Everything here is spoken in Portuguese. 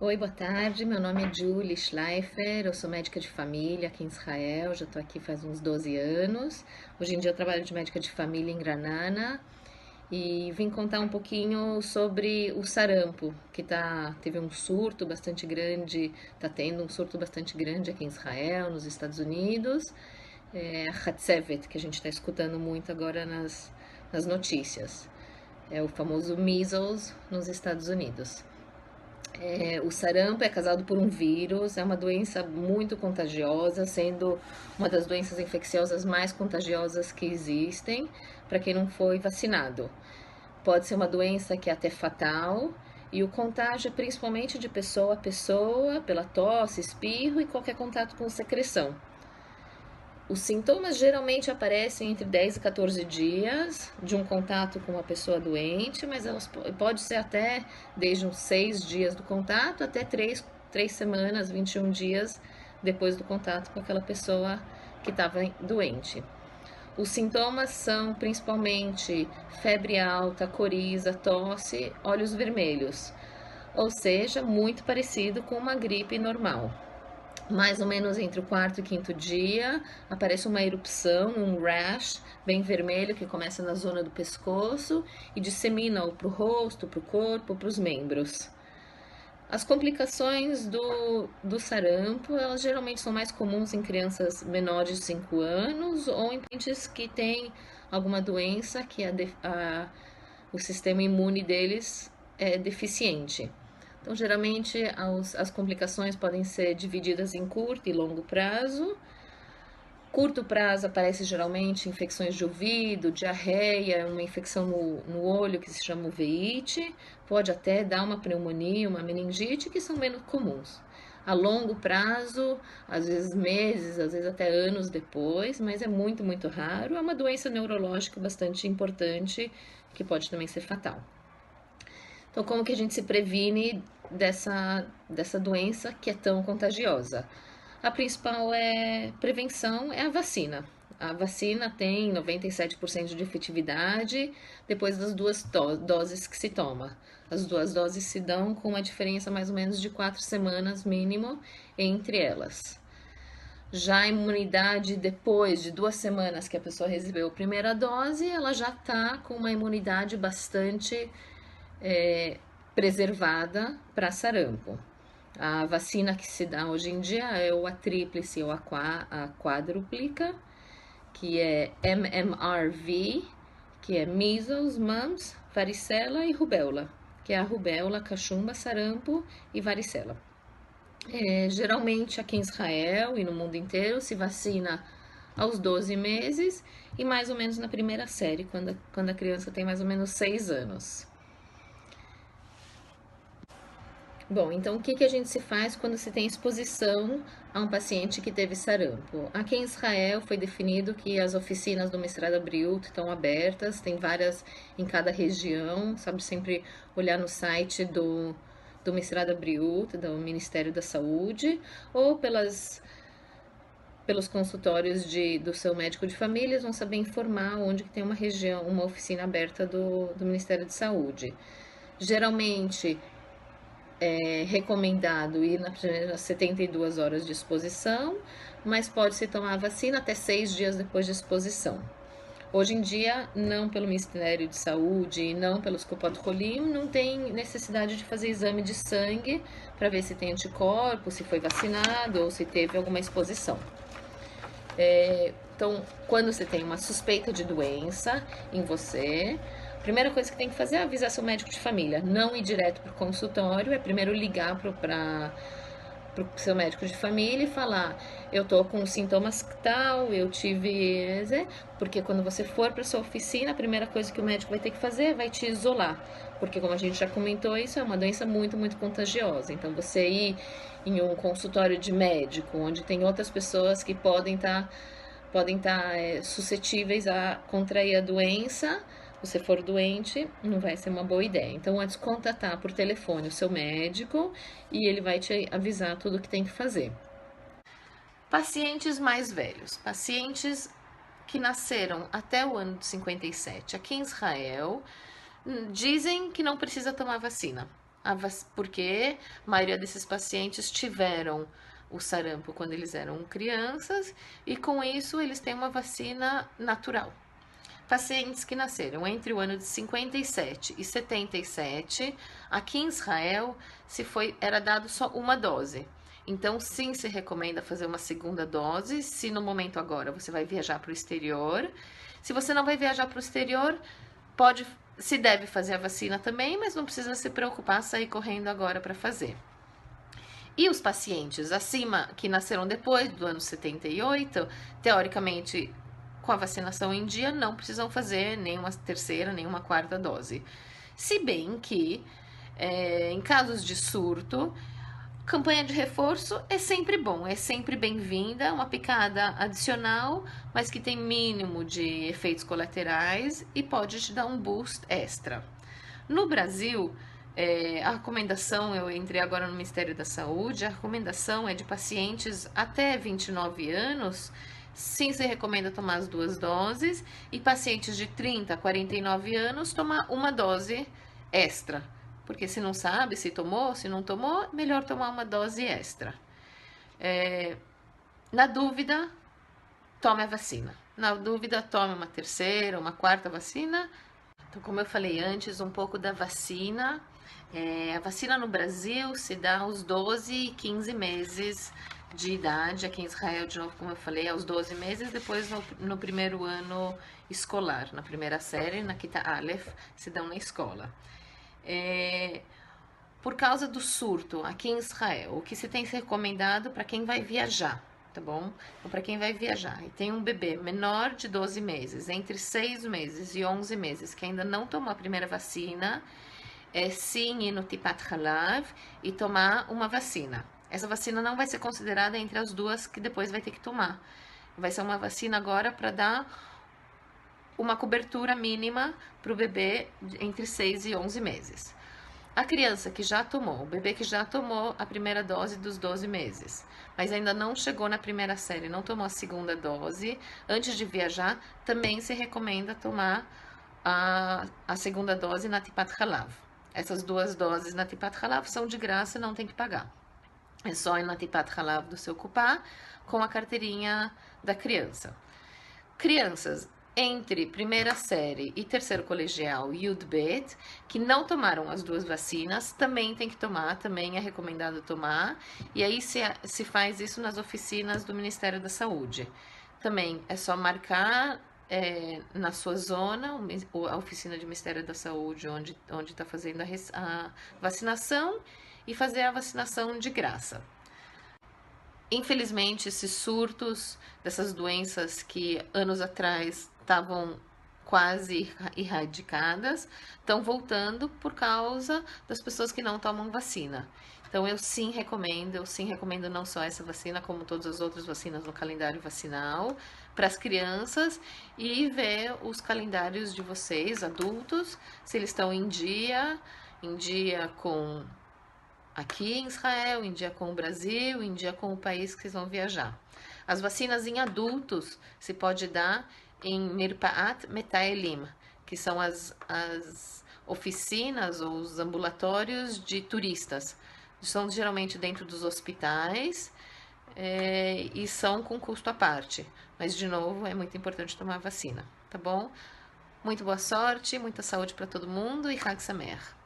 Oi, boa tarde. Meu nome é Julie Schleifer, eu sou médica de família aqui em Israel, já estou aqui faz uns 12 anos. Hoje em dia eu trabalho de médica de família em Granana e vim contar um pouquinho sobre o sarampo, que teve um surto bastante grande, está tendo um surto bastante grande aqui em Israel, nos Estados Unidos. É a Hatzevet, que a gente está escutando muito agora nas notícias. É o famoso measles nos Estados Unidos. O sarampo é causado por um vírus, é uma doença muito contagiosa, sendo uma das doenças infecciosas mais contagiosas que existem para quem não foi vacinado. Pode ser uma doença que é até fatal e o contágio é principalmente de pessoa a pessoa, pela tosse, espirro e qualquer contato com secreção. Os sintomas geralmente aparecem entre 10 e 14 dias de um contato com uma pessoa doente, mas elas pode ser até desde uns 6 dias do contato até 3 semanas, 21 dias depois do contato com aquela pessoa que estava doente. Os sintomas são principalmente febre alta, coriza, tosse, olhos vermelhos, ou seja, muito parecido com uma gripe normal. Mais ou menos entre o quarto e quinto dia, aparece uma erupção, um rash bem vermelho que começa na zona do pescoço e dissemina para o rosto, para o corpo, para os membros. As complicações do sarampo, elas geralmente são mais comuns em crianças menores de 5 anos ou em pacientes que têm alguma doença que o sistema imune deles é deficiente. Então, geralmente, as complicações podem ser divididas em curto e longo prazo. Curto prazo aparece geralmente infecções de ouvido, diarreia, uma infecção no olho que se chama uveíte, pode até dar uma pneumonia, uma meningite, que são menos comuns. A longo prazo, às vezes meses, às vezes até anos depois, mas é muito, muito raro. É uma doença neurológica bastante importante que pode também ser fatal. Então, como que a gente se previne dessa doença que é tão contagiosa? A principal prevenção é a vacina. A vacina tem 97% de efetividade depois das duas doses que se toma. As duas doses se dão com uma diferença mais ou menos de 4 semanas mínimo entre elas. Já a imunidade depois de 2 semanas que a pessoa recebeu a primeira dose, ela já está com uma imunidade bastante preservada para sarampo. A vacina que se dá hoje em dia é a tríplice ou a quádruplica, que é MMRV, que é measles, mumps, varicela e rubéola, que é a rubéola, cachumba, sarampo e varicela. Geralmente aqui em Israel e no mundo inteiro se vacina aos 12 meses e mais ou menos na primeira série, quando a criança tem mais ou menos 6 anos. Bom, então o que a gente se faz quando se tem exposição a um paciente que teve sarampo? Aqui em Israel foi definido que as oficinas do Mestrado Abriut estão abertas, tem várias em cada região, sabe, sempre olhar no site do Mestrado Abriut, do Ministério da Saúde, ou pelos consultórios do seu médico de família, eles vão saber informar onde que tem uma região, uma oficina aberta do Ministério de Saúde. Geralmente é recomendado ir nas primeiras 72 horas de exposição, mas pode-se tomar a vacina até 6 dias depois de exposição. Hoje em dia, não pelo Ministério de Saúde e não pelos Copot-Rolim, não tem necessidade de fazer exame de sangue para ver se tem anticorpos, se foi vacinado ou se teve alguma exposição. Então, quando você tem uma suspeita de doença em você, a primeira coisa que tem que fazer é avisar seu médico de família. Não ir direto para o consultório, é primeiro ligar para o seu médico de família e falar: eu tô com sintomas tal, eu tive. Porque quando você for para sua oficina, a primeira coisa que o médico vai ter que fazer é vai te isolar. Porque, como a gente já comentou, isso é uma doença muito, muito contagiosa. Então, você ir em um consultório de médico, onde tem outras pessoas que podem estar suscetíveis a contrair a doença, você for doente, não vai ser uma boa ideia. Então, antes contatar por telefone o seu médico e ele vai te avisar tudo o que tem que fazer. Pacientes mais velhos, pacientes que nasceram até o ano de 57 aqui em Israel, dizem que não precisa tomar vacina. porque a maioria desses pacientes tiveram o sarampo quando eles eram crianças e com isso eles têm uma vacina natural. Pacientes que nasceram entre o ano de 57 e 77, aqui em Israel era dado só uma dose. Então, sim, se recomenda fazer uma segunda dose, se no momento agora você vai viajar para o exterior. Se você não vai viajar para o exterior, se deve fazer a vacina também, mas não precisa se preocupar, sair correndo agora para fazer. E os pacientes acima, que nasceram depois do ano 78, teoricamente, com a vacinação em dia, não precisam fazer nenhuma terceira, nenhuma quarta dose. Se bem que, em casos de surto, campanha de reforço é sempre bom, é sempre bem-vinda, uma picada adicional, mas que tem mínimo de efeitos colaterais e pode te dar um boost extra. No Brasil, a recomendação, eu entrei agora no Ministério da Saúde, a recomendação é de pacientes até 29 anos, sim, se recomenda tomar as 2 doses, e pacientes de 30 a 49 anos tomar uma dose extra. Porque se não sabe se tomou, se não tomou, melhor tomar uma dose extra. Na dúvida, tome a vacina. Na dúvida, tome uma terceira, uma quarta vacina. Então, como eu falei antes, um pouco da vacina. A vacina no Brasil se dá aos 12 e 15 meses de idade. Aqui em Israel, de novo, como eu falei, aos 12 meses, depois no primeiro ano escolar, na primeira série, na Kita Aleph, se dão na escola. Por causa do surto aqui em Israel, o que se tem recomendado para quem vai viajar, tá bom? Então, para quem vai viajar e tem um bebê menor de 12 meses, entre 6 meses e 11 meses, que ainda não tomou a primeira vacina, sim ir no Tipat Halav e tomar uma vacina. Essa vacina não vai ser considerada entre as 2 que depois vai ter que tomar. Vai ser uma vacina agora para dar uma cobertura mínima para o bebê entre 6 e 11 meses. A criança que já tomou, o bebê que já tomou a primeira dose dos 12 meses, mas ainda não chegou na primeira série, não tomou a segunda dose, antes de viajar, também se recomenda tomar a segunda dose na Tipat Halav. Essas 2 doses na Tipat Halav são de graça, não tem que pagar. É só ir na Tipat Halav do seu Cupá com a carteirinha da criança. Crianças entre primeira série e terceiro colegial Yud Bet, que não tomaram as 2 vacinas, também tem que tomar, também é recomendado tomar, e aí se faz isso nas oficinas do Ministério da Saúde. Também é só marcar na sua zona, a oficina do Ministério da Saúde, onde está fazendo a vacinação, e fazer a vacinação de graça. Infelizmente, esses surtos dessas doenças que anos atrás estavam quase erradicadas, estão voltando por causa das pessoas que não tomam vacina. Então, eu sim recomendo não só essa vacina, como todas as outras vacinas no calendário vacinal, para as crianças e ver os calendários de vocês, adultos, se eles estão em dia com aqui em Israel, em dia com o Brasil, em dia com o país que vocês vão viajar. As vacinas em adultos se pode dar em Mirpaat Metaelim, que são as oficinas ou os ambulatórios de turistas. São geralmente dentro dos hospitais e são com custo à parte. Mas, de novo, é muito importante tomar a vacina, tá bom? Muito boa sorte, muita saúde para todo mundo e Hag Sameach.